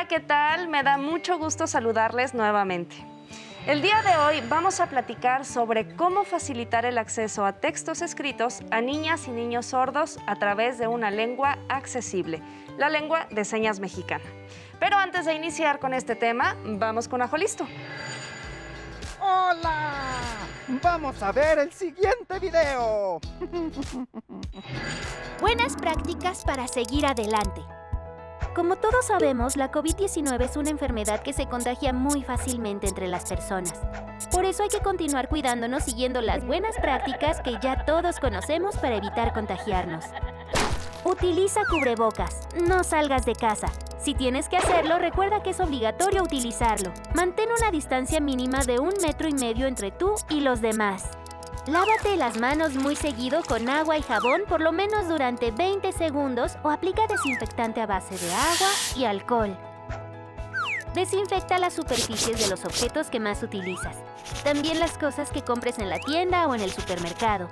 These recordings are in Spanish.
¿qué tal? Me da mucho gusto saludarles nuevamente. El día de hoy vamos a platicar sobre cómo facilitar el acceso a textos escritos a niñas y niños sordos a través de una lengua accesible, la lengua de señas mexicana. Pero antes de iniciar con este tema, vamos con Ajo Listo. ¡Hola! Vamos a ver el siguiente video. Buenas prácticas para seguir adelante. Como todos sabemos, la COVID-19 es una enfermedad que se contagia muy fácilmente entre las personas. Por eso hay que continuar cuidándonos siguiendo las buenas prácticas que ya todos conocemos para evitar contagiarnos. Utiliza cubrebocas, no salgas de casa. Si tienes que hacerlo, recuerda que es obligatorio utilizarlo. Mantén una distancia mínima de 1,5 metros entre tú y los demás. Lávate las manos muy seguido con agua y jabón por lo menos durante 20 segundos o aplica desinfectante a base de agua y alcohol. Desinfecta las superficies de los objetos que más utilizas. También las cosas que compres en la tienda o en el supermercado.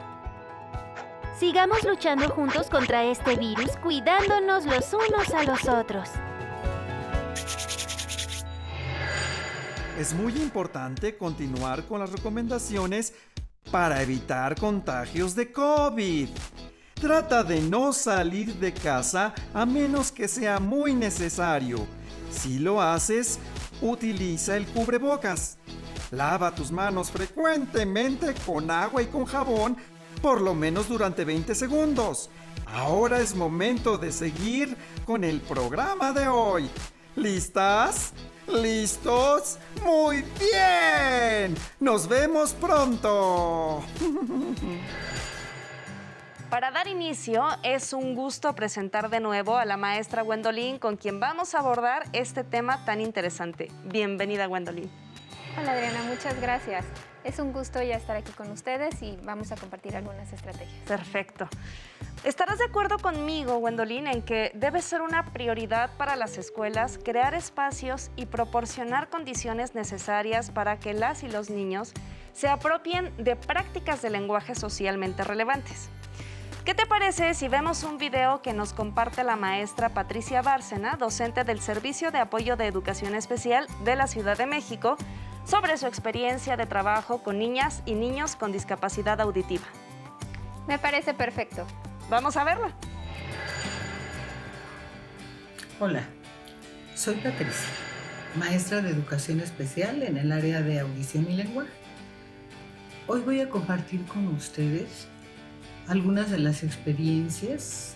Sigamos luchando juntos contra este virus, cuidándonos los unos a los otros. Es muy importante continuar con las recomendaciones para evitar contagios de COVID. Trata de no salir de casa a menos que sea muy necesario. Si lo haces, utiliza el cubrebocas. Lava tus manos frecuentemente con agua y con jabón, por lo menos durante 20 segundos. Ahora es momento de seguir con el programa de hoy. ¿Listas? ¿Listos? ¡Muy bien! ¡Nos vemos pronto! Para dar inicio, es un gusto presentar de nuevo a la maestra Gwendolyn, con quien vamos a abordar este tema tan interesante. Bienvenida, Gwendolyn. Hola, Adriana, muchas gracias. Es un gusto ya estar aquí con ustedes y vamos a compartir algunas estrategias. Perfecto. ¿Estarás de acuerdo conmigo, Gwendolyn, en que debe ser una prioridad para las escuelas crear espacios y proporcionar condiciones necesarias para que las y los niños se apropien de prácticas de lenguaje socialmente relevantes? ¿Qué te parece si vemos un video que nos comparte la maestra Patricia Bárcena, docente del Servicio de Apoyo de Educación Especial de la Ciudad de México, sobre su experiencia de trabajo con niñas y niños con discapacidad auditiva? Me parece perfecto. Vamos a verla. Hola, soy Patricia, maestra de Educación Especial en el área de audición y lenguaje. Hoy voy a compartir con ustedes algunas de las experiencias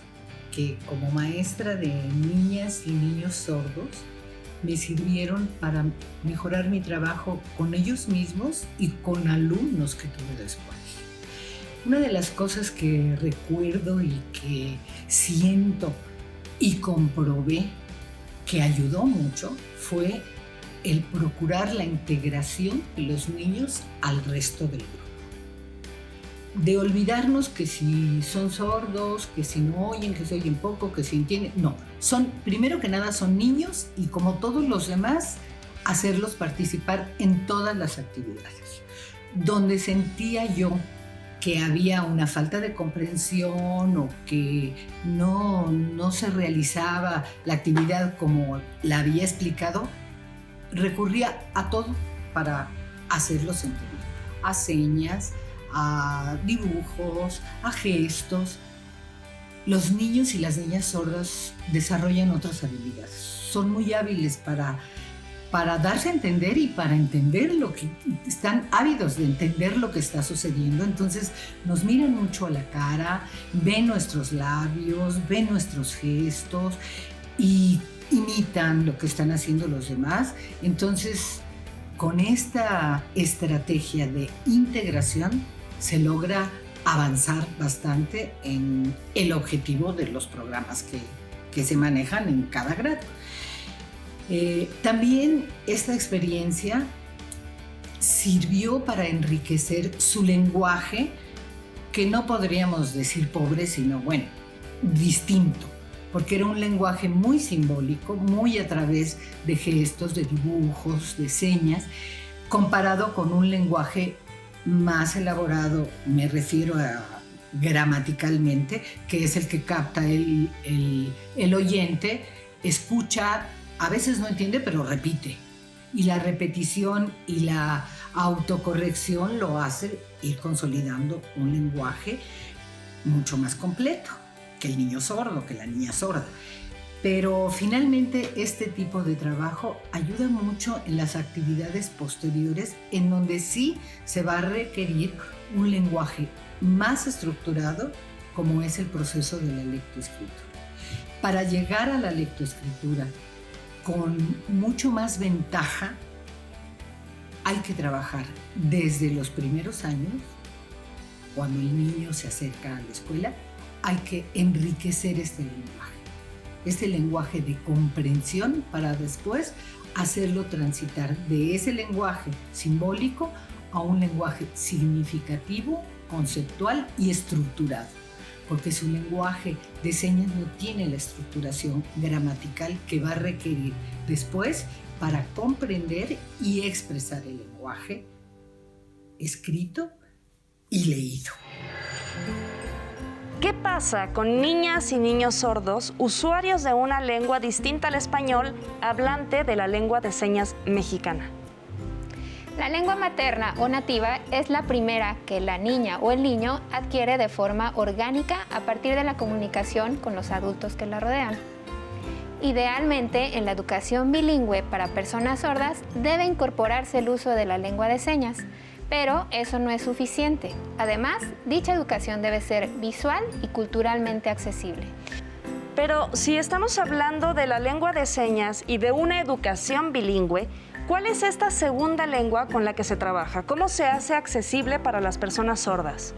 que como maestra de niñas y niños sordos me sirvieron para mejorar mi trabajo con ellos mismos y con alumnos que tuve después. Una de las cosas que recuerdo y que siento y comprobé que ayudó mucho fue el procurar la integración de los niños al resto del grupo. De olvidarnos que si son sordos, que si no oyen, que se oyen poco, que si entienden. No, primero que nada son niños y como todos los demás, hacerlos participar en todas las actividades. Donde sentía yo que había una falta de comprensión o que no se realizaba la actividad como la había explicado, recurría a todo para hacerlos entender, a señas, a dibujos, a gestos. Los niños y las niñas sordas desarrollan otras habilidades. Son muy hábiles para darse a entender y para entender lo que están ávidos de entender lo que está sucediendo. Entonces nos miran mucho a la cara, ven nuestros labios, ven nuestros gestos y imitan lo que están haciendo los demás. Entonces, con esta estrategia de integración se logra avanzar bastante en el objetivo de los programas que se manejan en cada grado. También esta experiencia sirvió para enriquecer su lenguaje, que no podríamos decir pobre, sino bueno, distinto, porque era un lenguaje muy simbólico, muy a través de gestos, de dibujos, de señas, comparado con un lenguaje más elaborado, me refiero a gramaticalmente, que es el que capta el oyente, escucha A veces no entiende, pero repite. Y la repetición y la autocorrección lo hace ir consolidando un lenguaje mucho más completo que el niño sordo, que la niña sorda. Pero finalmente este tipo de trabajo ayuda mucho en las actividades posteriores, en donde sí se va a requerir un lenguaje más estructurado, como es el proceso de la lectoescritura. Para llegar a la lectoescritura con mucho más ventaja, hay que trabajar desde los primeros años, cuando el niño se acerca a la escuela, hay que enriquecer este lenguaje de comprensión, para después hacerlo transitar de ese lenguaje simbólico a un lenguaje significativo, conceptual y estructurado, porque su lenguaje de señas no tiene la estructuración gramatical que va a requerir después para comprender y expresar el lenguaje escrito y leído. ¿Qué pasa con niñas y niños sordos, usuarios de una lengua distinta al español, hablante de la lengua de señas mexicana? La lengua materna o nativa es la primera que la niña o el niño adquiere de forma orgánica a partir de la comunicación con los adultos que la rodean. Idealmente, en la educación bilingüe para personas sordas debe incorporarse el uso de la lengua de señas, pero eso no es suficiente. Además, dicha educación debe ser visual y culturalmente accesible. Pero si estamos hablando de la lengua de señas y de una educación bilingüe, ¿cuál es esta segunda lengua con la que se trabaja? ¿Cómo se hace accesible para las personas sordas?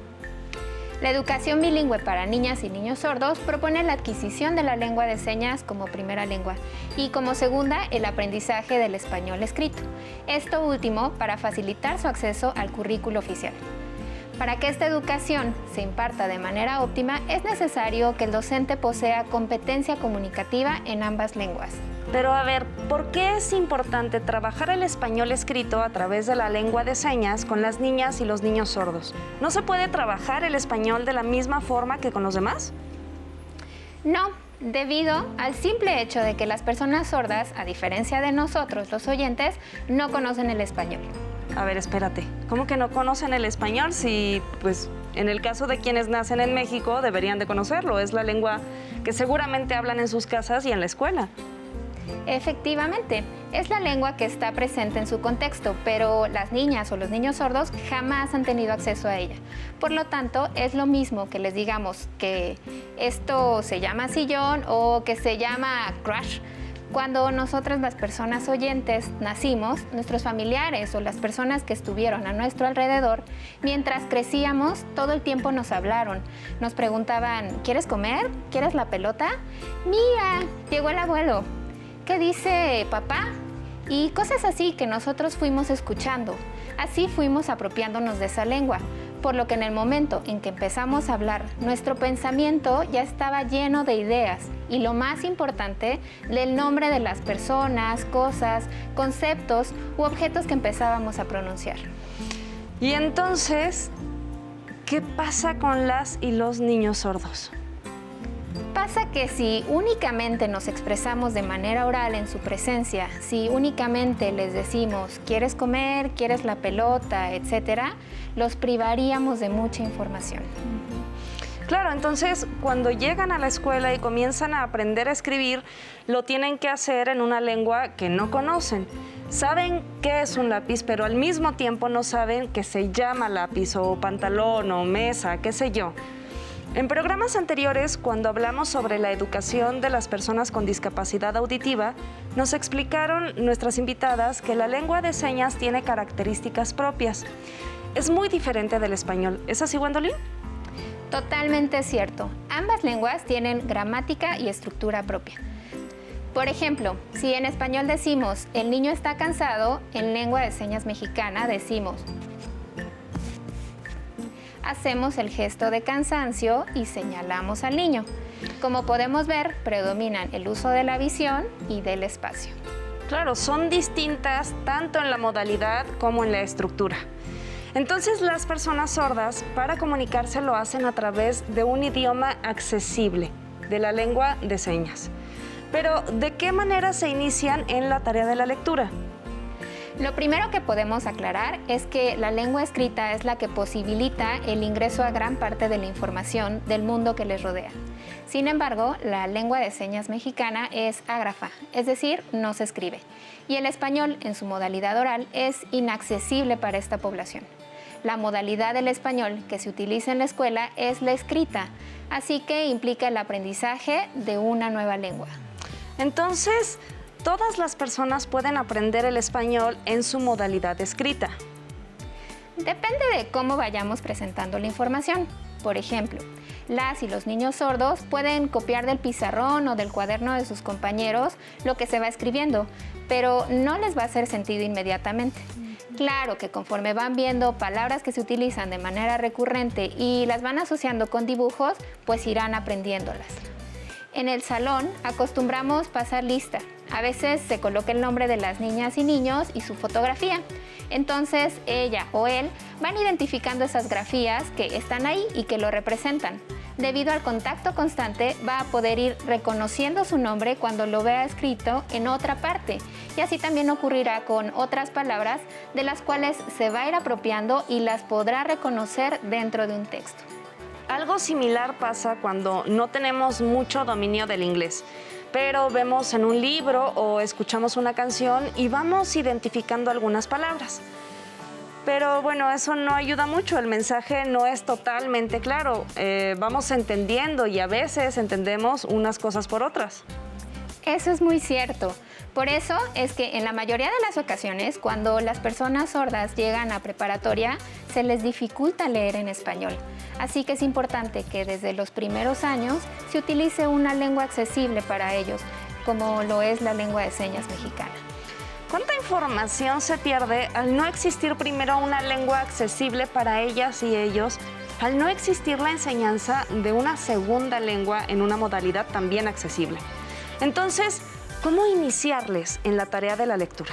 La educación bilingüe para niñas y niños sordos propone la adquisición de la lengua de señas como primera lengua y como segunda el aprendizaje del español escrito. Esto último para facilitar su acceso al currículo oficial. Para que esta educación se imparta de manera óptima, es necesario que el docente posea competencia comunicativa en ambas lenguas. Pero a ver, ¿por qué es importante trabajar el español escrito a través de la lengua de señas con las niñas y los niños sordos? ¿No se puede trabajar el español de la misma forma que con los demás? No, debido al simple hecho de que las personas sordas, a diferencia de nosotros, los oyentes, no conocen el español. A ver, espérate. ¿Cómo que no conocen el español si, pues, en el caso de quienes nacen en México, deberían de conocerlo? Es la lengua que seguramente hablan en sus casas y en la escuela. Efectivamente, es la lengua que está presente en su contexto, pero las niñas o los niños sordos jamás han tenido acceso a ella. Por lo tanto, es lo mismo que les digamos que esto se llama sillón o que se llama crush. Cuando nosotras, las personas oyentes, nacimos, nuestros familiares o las personas que estuvieron a nuestro alrededor, mientras crecíamos, todo el tiempo nos hablaron. Nos preguntaban, ¿quieres comer? ¿Quieres la pelota? Mira, llegó el abuelo. ¿Qué dice papá? Y cosas así que nosotros fuimos escuchando. Así fuimos apropiándonos de esa lengua, por lo que en el momento en que empezamos a hablar, nuestro pensamiento ya estaba lleno de ideas y, lo más importante, del nombre de las personas, cosas, conceptos u objetos que empezábamos a pronunciar. Y entonces, ¿qué pasa con las y los niños sordos? Pasa que si únicamente nos expresamos de manera oral en su presencia, si únicamente les decimos ¿quieres comer? ¿Quieres la pelota? Etcétera, los privaríamos de mucha información. Claro, entonces cuando llegan a la escuela y comienzan a aprender a escribir, lo tienen que hacer en una lengua que no conocen. Saben qué es un lápiz, pero al mismo tiempo no saben que se llama lápiz o pantalón o mesa, qué sé yo. En programas anteriores, cuando hablamos sobre la educación de las personas con discapacidad auditiva, nos explicaron nuestras invitadas que la lengua de señas tiene características propias. Es muy diferente del español. ¿Es así, Gwendolyn? Totalmente cierto. Ambas lenguas tienen gramática y estructura propia. Por ejemplo, si en español decimos el niño está cansado, en lengua de señas mexicana decimos hacemos el gesto de cansancio y señalamos al niño. Como podemos ver, predominan el uso de la visión y del espacio. Claro, son distintas tanto en la modalidad como en la estructura. Entonces, las personas sordas, para comunicarse, lo hacen a través de un idioma accesible, de la lengua de señas. Pero, ¿de qué manera se inician en la tarea de la lectura? Lo primero que podemos aclarar es que la lengua escrita es la que posibilita el ingreso a gran parte de la información del mundo que les rodea. Sin embargo, la lengua de señas mexicana es ágrafa, es decir, no se escribe. Y el español, en su modalidad oral, es inaccesible para esta población. La modalidad del español que se utiliza en la escuela es la escrita, así que implica el aprendizaje de una nueva lengua. Entonces, todas las personas pueden aprender el español en su modalidad escrita. Depende de cómo vayamos presentando la información. Por ejemplo, las y los niños sordos pueden copiar del pizarrón o del cuaderno de sus compañeros lo que se va escribiendo, pero no les va a hacer sentido inmediatamente. Claro que conforme van viendo palabras que se utilizan de manera recurrente y las van asociando con dibujos, pues irán aprendiéndolas. En el salón acostumbramos pasar lista. A veces se coloca el nombre de las niñas y niños y su fotografía. Entonces ella o él van identificando esas grafías que están ahí y que lo representan. Debido al contacto constante, va a poder ir reconociendo su nombre cuando lo vea escrito en otra parte. Y así también ocurrirá con otras palabras de las cuales se va a ir apropiando y las podrá reconocer dentro de un texto. Algo similar pasa cuando no tenemos mucho dominio del inglés, pero vemos en un libro o escuchamos una canción y vamos identificando algunas palabras. Pero bueno, eso no ayuda mucho, el mensaje no es totalmente claro. Vamos entendiendo y a veces entendemos unas cosas por otras. Eso es muy cierto. Por eso es que en la mayoría de las ocasiones, cuando las personas sordas llegan a preparatoria, se les dificulta leer en español. Así que es importante que desde los primeros años se utilice una lengua accesible para ellos, como lo es la lengua de señas mexicana. ¿Cuánta información se pierde al no existir primero una lengua accesible para ellas y ellos, al no existir la enseñanza de una segunda lengua en una modalidad también accesible? Entonces, ¿cómo iniciarles en la tarea de la lectura?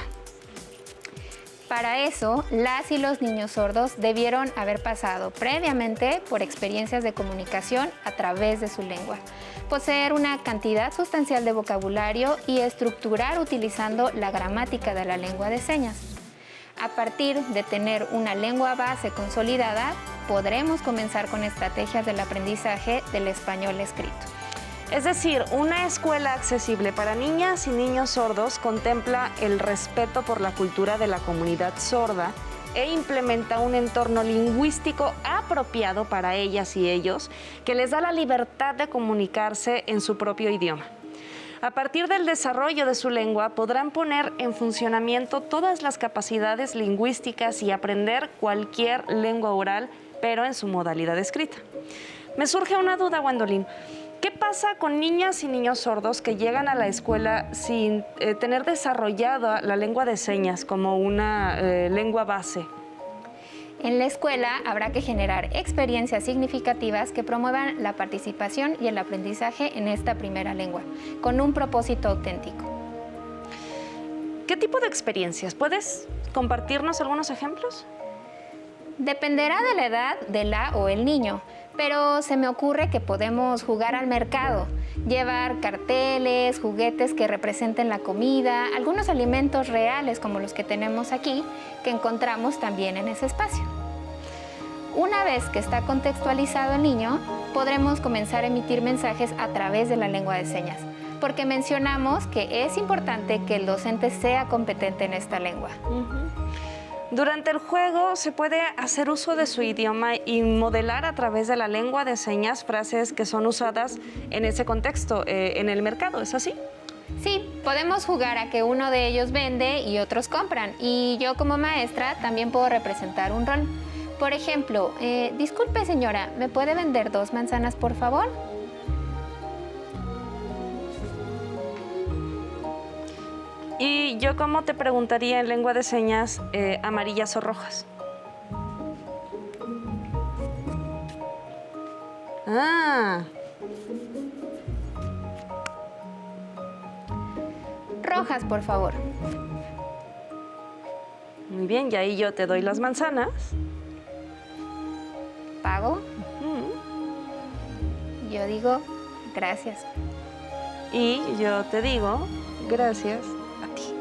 Para eso, las y los niños sordos debieron haber pasado previamente por experiencias de comunicación a través de su lengua, poseer una cantidad sustancial de vocabulario y estructurar utilizando la gramática de la lengua de señas. A partir de tener una lengua base consolidada, podremos comenzar con estrategias del aprendizaje del español escrito. Es decir, una escuela accesible para niñas y niños sordos contempla el respeto por la cultura de la comunidad sorda e implementa un entorno lingüístico apropiado para ellas y ellos que les da la libertad de comunicarse en su propio idioma. A partir del desarrollo de su lengua podrán poner en funcionamiento todas las capacidades lingüísticas y aprender cualquier lengua oral, pero en su modalidad escrita. Me surge una duda, Gwendolyn. ¿Qué pasa con niñas y niños sordos que llegan a la escuela sin tener desarrollada la lengua de señas como una lengua base? En la escuela habrá que generar experiencias significativas que promuevan la participación y el aprendizaje en esta primera lengua, con un propósito auténtico. ¿Qué tipo de experiencias? ¿Puedes compartirnos algunos ejemplos? Dependerá de la edad de la o el niño, pero se me ocurre que podemos jugar al mercado, llevar carteles, juguetes que representen la comida, algunos alimentos reales como los que tenemos aquí, que encontramos también en ese espacio. Una vez que está contextualizado el niño, podremos comenzar a emitir mensajes a través de la lengua de señas, porque mencionamos que es importante que el docente sea competente en esta lengua. Durante el juego se puede hacer uso de su idioma y modelar a través de la lengua de señas frases que son usadas en ese contexto, en el mercado, ¿es así? Sí, podemos jugar a que uno de ellos vende y otros compran. Y yo como maestra también puedo representar un rol. Por ejemplo, disculpe señora, ¿me puede vender 2 manzanas por favor? Y yo como te preguntaría en lengua de señas, amarillas o rojas. Ah. Rojas, por favor. Muy bien, y ahí yo te doy las manzanas. Pago. Yo digo, gracias. Y yo te digo, gracias a ti.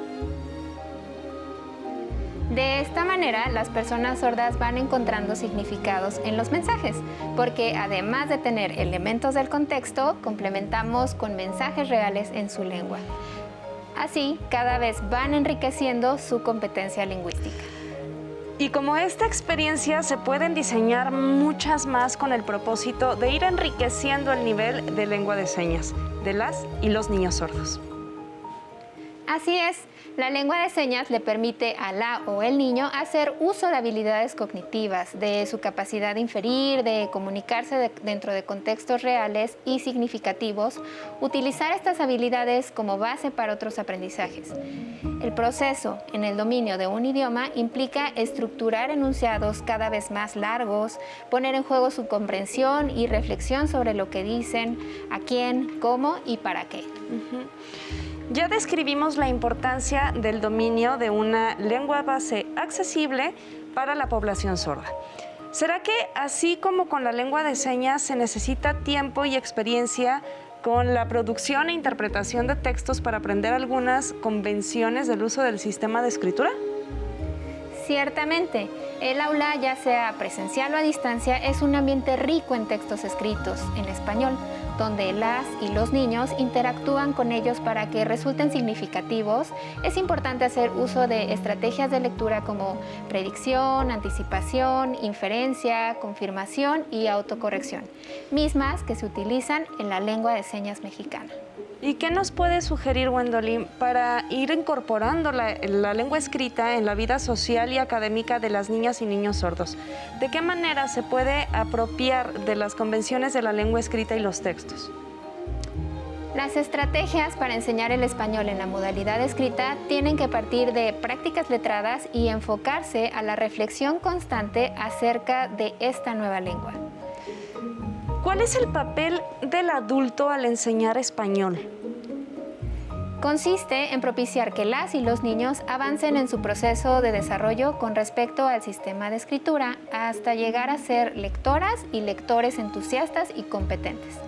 De esta manera, las personas sordas van encontrando significados en los mensajes, porque además de tener elementos del contexto, complementamos con mensajes reales en su lengua. Así, cada vez van enriqueciendo su competencia lingüística. Y como esta experiencia, se pueden diseñar muchas más con el propósito de ir enriqueciendo el nivel de lengua de señas de las y los niños sordos. Así es, la lengua de señas le permite a la o el niño hacer uso de habilidades cognitivas, de su capacidad de inferir, de comunicarse dentro de contextos reales y significativos, utilizar estas habilidades como base para otros aprendizajes. El proceso en el dominio de un idioma implica estructurar enunciados cada vez más largos, poner en juego su comprensión y reflexión sobre lo que dicen, a quién, cómo y para qué. Ya describimos la importancia del dominio de una lengua base accesible para la población sorda. ¿Será que así como con la lengua de señas se necesita tiempo y experiencia con la producción e interpretación de textos para aprender algunas convenciones del uso del sistema de escritura? Ciertamente, el aula, ya sea presencial o a distancia, es un ambiente rico en textos escritos en español, donde las y los niños interactúan con ellos para que resulten significativos. Es importante hacer uso de estrategias de lectura como predicción, anticipación, inferencia, confirmación y autocorrección, mismas que se utilizan en la lengua de señas mexicana. ¿Y qué nos puede sugerir, Gwendolyn, para ir incorporando la lengua escrita en la vida social y académica de las niñas y niños sordos? ¿De qué manera se puede apropiar de las convenciones de la lengua escrita y los textos? Las estrategias para enseñar el español en la modalidad escrita tienen que partir de prácticas letradas y enfocarse a la reflexión constante acerca de esta nueva lengua. ¿Cuál es el papel del adulto al enseñar español? Consiste en propiciar que las y los niños avancen en su proceso de desarrollo con respecto al sistema de escritura hasta llegar a ser lectoras y lectores entusiastas y competentes.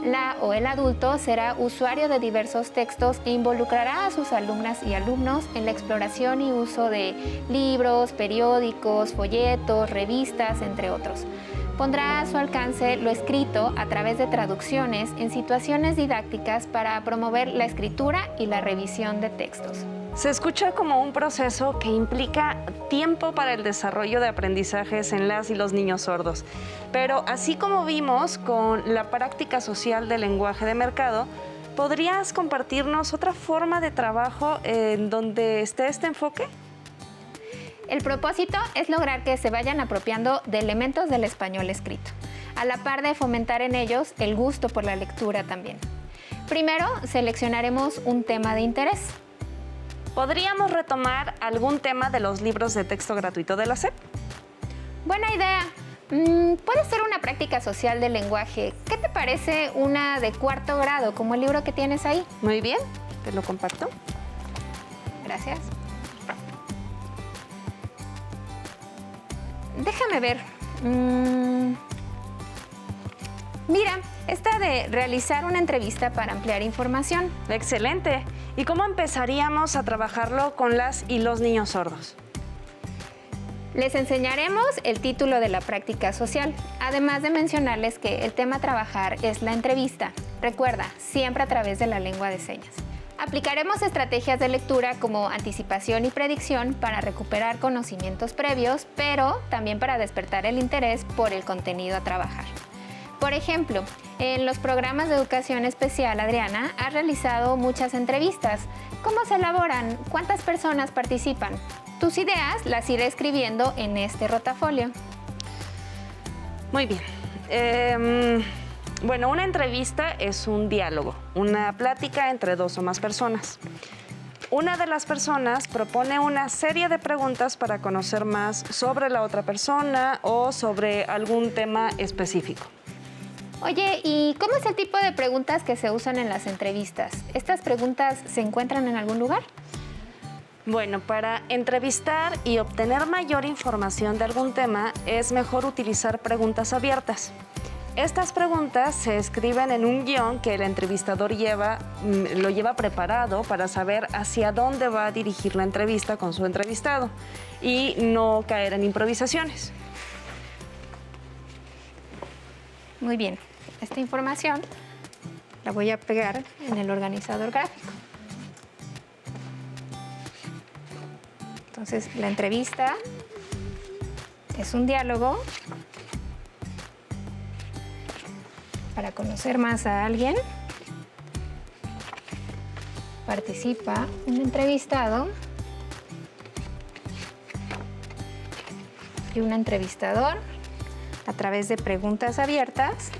La o el adulto será usuario de diversos textos e involucrará a sus alumnas y alumnos en la exploración y uso de libros, periódicos, folletos, revistas, entre otros. Pondrá a su alcance lo escrito a través de traducciones en situaciones didácticas para promover la escritura y la revisión de textos. Se escucha como un proceso que implica tiempo para el desarrollo de aprendizajes en las y los niños sordos. Pero así como vimos con la práctica social del lenguaje de mercado, ¿podrías compartirnos otra forma de trabajo en donde esté este enfoque? El propósito es lograr que se vayan apropiando de elementos del español escrito, a la par de fomentar en ellos el gusto por la lectura también. Primero, seleccionaremos un tema de interés. ¿Podríamos retomar algún tema de los libros de texto gratuito de la SEP? Buena idea. Puede ser una práctica social del lenguaje. ¿Qué te parece una de 4º grado, como el libro que tienes ahí? Muy bien, te lo comparto. Gracias. Déjame ver. Mira, esta de realizar una entrevista para ampliar información. Excelente. ¿Y cómo empezaríamos a trabajarlo con las y los niños sordos? Les enseñaremos el título de la práctica social, además de mencionarles que el tema a trabajar es la entrevista. Recuerda, siempre a través de la lengua de señas. Aplicaremos estrategias de lectura como anticipación y predicción para recuperar conocimientos previos, pero también para despertar el interés por el contenido a trabajar. Por ejemplo, en los programas de educación especial, Adriana, has realizado muchas entrevistas. ¿Cómo se elaboran? ¿Cuántas personas participan? Tus ideas las iré escribiendo en este rotafolio. Muy bien. Bueno, una entrevista es un diálogo, una plática entre 2 o más personas. Una de las personas propone una serie de preguntas para conocer más sobre la otra persona o sobre algún tema específico. Oye, ¿y cómo es el tipo de preguntas que se usan en las entrevistas? ¿Estas preguntas se encuentran en algún lugar? Bueno, para entrevistar y obtener mayor información de algún tema es mejor utilizar preguntas abiertas. Estas preguntas se escriben en un guión que el entrevistador lo lleva preparado para saber hacia dónde va a dirigir la entrevista con su entrevistado y no caer en improvisaciones. Muy bien, esta información la voy a pegar en el organizador gráfico. Entonces, la entrevista es un diálogo para conocer más a alguien. Participa un entrevistado y un entrevistador a través de preguntas abiertas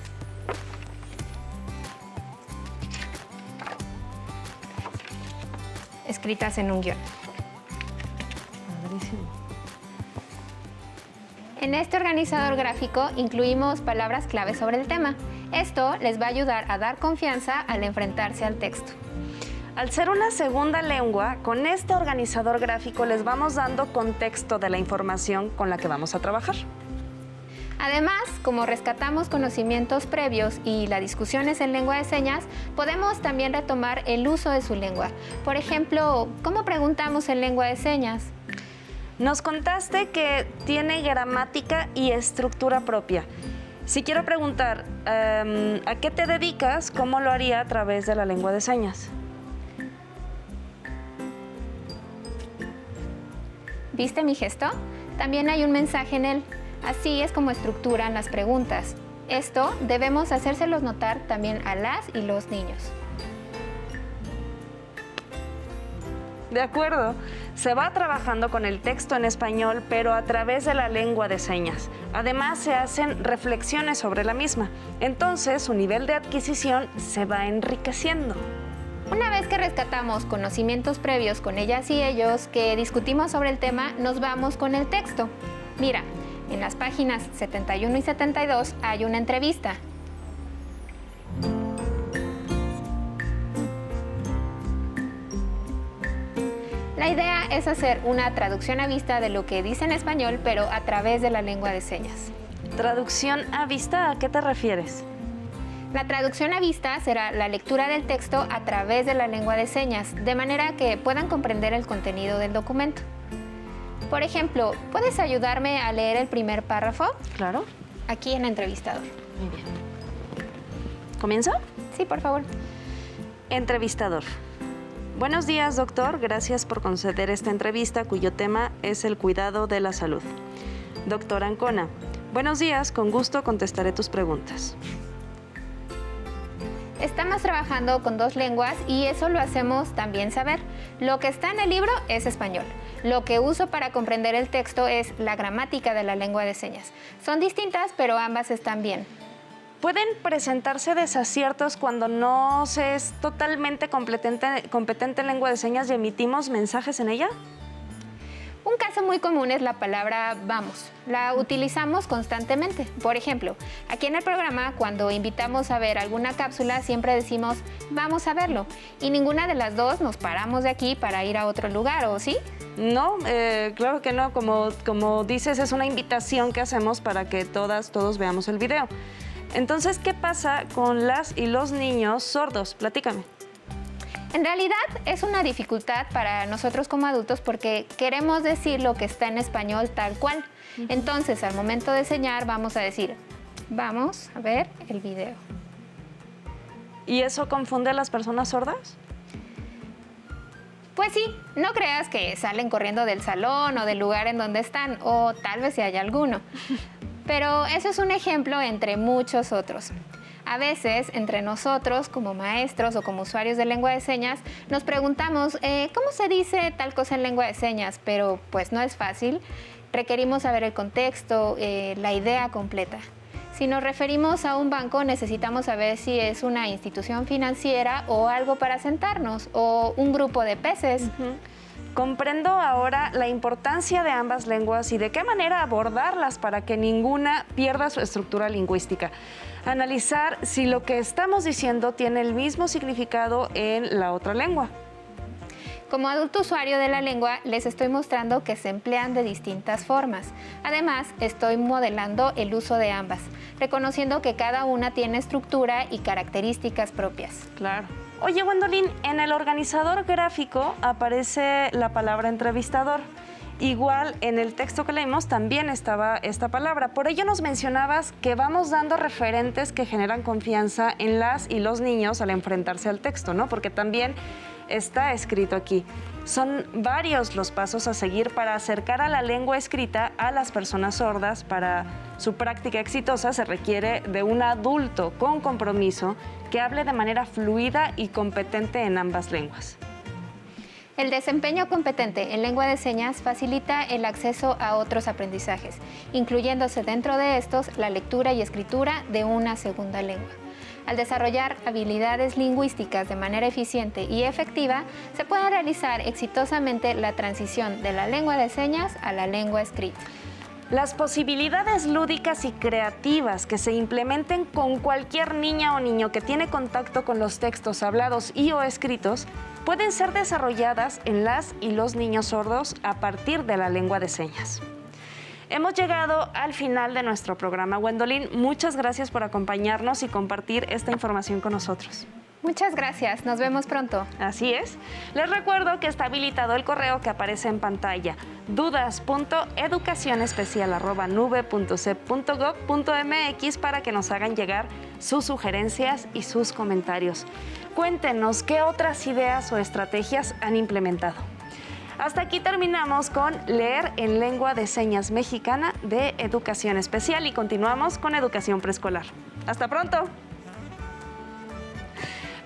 escritas en un guión. En este organizador gráfico incluimos palabras clave sobre el tema. Esto les va a ayudar a dar confianza al enfrentarse al texto. Al ser una segunda lengua, con este organizador gráfico les vamos dando contexto de la información con la que vamos a trabajar. Además, como rescatamos conocimientos previos y la discusión es en lengua de señas, podemos también retomar el uso de su lengua. Por ejemplo, ¿cómo preguntamos en lengua de señas? Nos contaste que tiene gramática y estructura propia. Si quiero preguntar, ¿a qué te dedicas? ¿Cómo lo haría a través de la lengua de señas? ¿Viste mi gesto? También hay un mensaje en él. Así es como estructuran las preguntas. Esto debemos hacérselos notar también a las y los niños. De acuerdo. Se va trabajando con el texto en español, pero a través de la lengua de señas. Además, se hacen reflexiones sobre la misma. Entonces, su nivel de adquisición se va enriqueciendo. Una vez que rescatamos conocimientos previos con ellas y ellos, que discutimos sobre el tema, nos vamos con el texto. Mira, en las páginas 71 y 72 hay una entrevista. La idea es hacer una traducción a vista de lo que dice en español, pero a través de la lengua de señas. ¿Traducción a vista? ¿A qué te refieres? La traducción a vista será la lectura del texto a través de la lengua de señas, de manera que puedan comprender el contenido del documento. Por ejemplo, ¿puedes ayudarme a leer el primer párrafo? Claro. Aquí en el entrevistador. Muy bien. ¿Comienza? Sí, por favor. Entrevistador. Buenos días, doctor. Gracias por conceder esta entrevista cuyo tema es el cuidado de la salud. Doctor Ancona. Buenos días, con gusto contestaré tus preguntas. Estamos trabajando con dos lenguas y eso lo hacemos también saber. Lo que está en el libro es español. Lo que uso para comprender el texto es la gramática de la lengua de señas. Son distintas, pero ambas están bien. ¿Pueden presentarse desaciertos cuando no se es totalmente competente en lengua de señas y emitimos mensajes en ella? Un caso muy común es la palabra vamos. La utilizamos constantemente. Por ejemplo, aquí en el programa, cuando invitamos a ver alguna cápsula, siempre decimos vamos a verlo. Y ninguna de las dos nos paramos de aquí para ir a otro lugar, ¿o sí? No, claro que no. Como dices, es una invitación que hacemos para que todos veamos el video. Entonces, ¿qué pasa con las y los niños sordos? Platícame. En realidad es una dificultad para nosotros como adultos porque queremos decir lo que está en español tal cual. Entonces, al momento de enseñar, vamos a decir, vamos a ver el video. ¿Y eso confunde a las personas sordas? Pues sí, no creas que salen corriendo del salón o del lugar en donde están, o tal vez si hay alguno. Pero eso es un ejemplo entre muchos otros. A veces, entre nosotros, como maestros o como usuarios de lengua de señas, nos preguntamos ¿cómo se dice tal cosa en lengua de señas? Pero pues no es fácil. Requerimos saber el contexto, la idea completa. Si nos referimos a un banco, necesitamos saber si es una institución financiera o algo para sentarnos, o un grupo de peces. Comprendo ahora la importancia de ambas lenguas y de qué manera abordarlas para que ninguna pierda su estructura lingüística. Analizar si lo que estamos diciendo tiene el mismo significado en la otra lengua. Como adulto usuario de la lengua, les estoy mostrando que se emplean de distintas formas. Además, estoy modelando el uso de ambas, reconociendo que cada una tiene estructura y características propias. Claro. Oye, Gwendolyn, en el organizador gráfico aparece la palabra entrevistador. Igual en el texto que leímos también estaba esta palabra. Por ello nos mencionabas que vamos dando referentes que generan confianza en las y los niños al enfrentarse al texto, ¿no? Porque también está escrito aquí. Son varios los pasos a seguir para acercar a la lengua escrita a las personas sordas. Para su práctica exitosa se requiere de un adulto con compromiso que hable de manera fluida y competente en ambas lenguas. El desempeño competente en lengua de señas facilita el acceso a otros aprendizajes, incluyéndose dentro de estos la lectura y escritura de una segunda lengua. Al desarrollar habilidades lingüísticas de manera eficiente y efectiva, se puede realizar exitosamente la transición de la lengua de señas a la lengua escrita. Las posibilidades lúdicas y creativas que se implementen con cualquier niña o niño que tiene contacto con los textos hablados y o escritos pueden ser desarrolladas en las y los niños sordos a partir de la lengua de señas. Hemos llegado al final de nuestro programa. Gwendolyn, muchas gracias por acompañarnos y compartir esta información con nosotros. Muchas gracias, nos vemos pronto. Así es. Les recuerdo que está habilitado el correo que aparece en pantalla, dudas.educacionespecial@nube.cep.gov.mx, para que nos hagan llegar sus sugerencias y sus comentarios. Cuéntenos qué otras ideas o estrategias han implementado. Hasta aquí terminamos con Leer en Lengua de Señas Mexicana de Educación Especial y continuamos con Educación Preescolar. ¡Hasta pronto!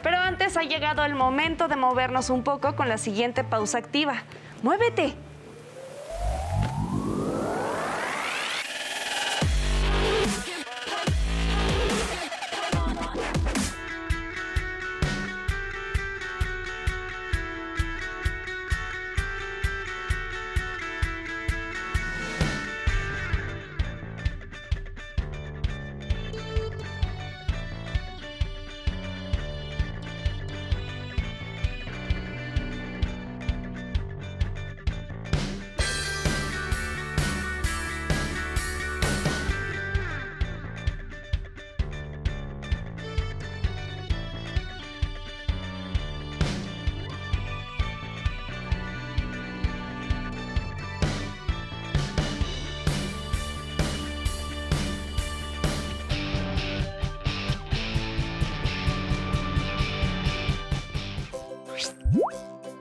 Pero antes ha llegado el momento de movernos un poco con la siguiente pausa activa. ¡Muévete!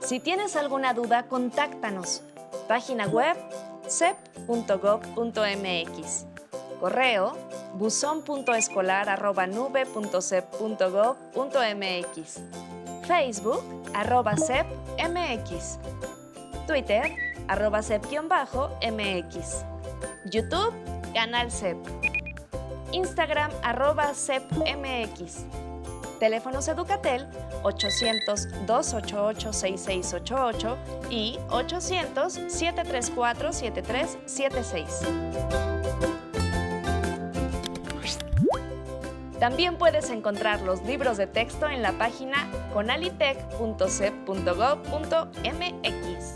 Si tienes alguna duda, contáctanos. Página web cep.gov.mx. Correo buzon.escolar@nube.cep.gov.mx. Facebook @cepmx. Twitter @cep_mx. YouTube Canal CEP. Instagram @cepmx. Teléfonos Educatel 800-288-6688 y 800-734-7376. También puedes encontrar los libros de texto en la página conalitec.cep.gov.mx.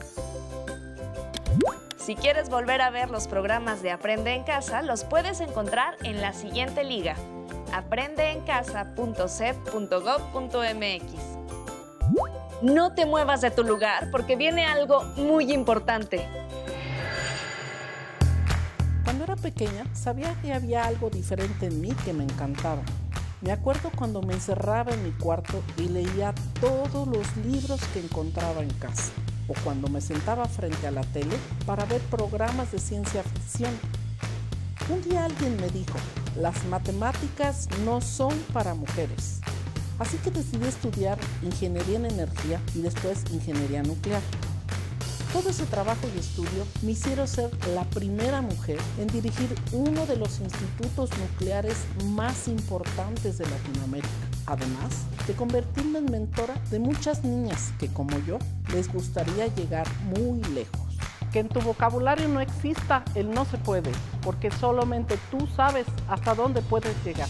Si quieres volver a ver los programas de Aprende en Casa, los puedes encontrar en la siguiente liga: aprendeencasa.cep.gov.mx. No te muevas de tu lugar porque viene algo muy importante. Cuando era pequeña, sabía que había algo diferente en mí que me encantaba. Me acuerdo cuando me encerraba en mi cuarto y leía todos los libros que encontraba en casa, o cuando me sentaba frente a la tele para ver programas de ciencia ficción. Un día alguien me dijo: las matemáticas no son para mujeres. Así que decidí estudiar ingeniería en energía y después ingeniería nuclear. Todo ese trabajo y estudio me hicieron ser la primera mujer en dirigir uno de los institutos nucleares más importantes de Latinoamérica. Además de convertirme en mentora de muchas niñas que, como yo, les gustaría llegar muy lejos. Que en tu vocabulario no exista el no se puede, porque solamente tú sabes hasta dónde puedes llegar.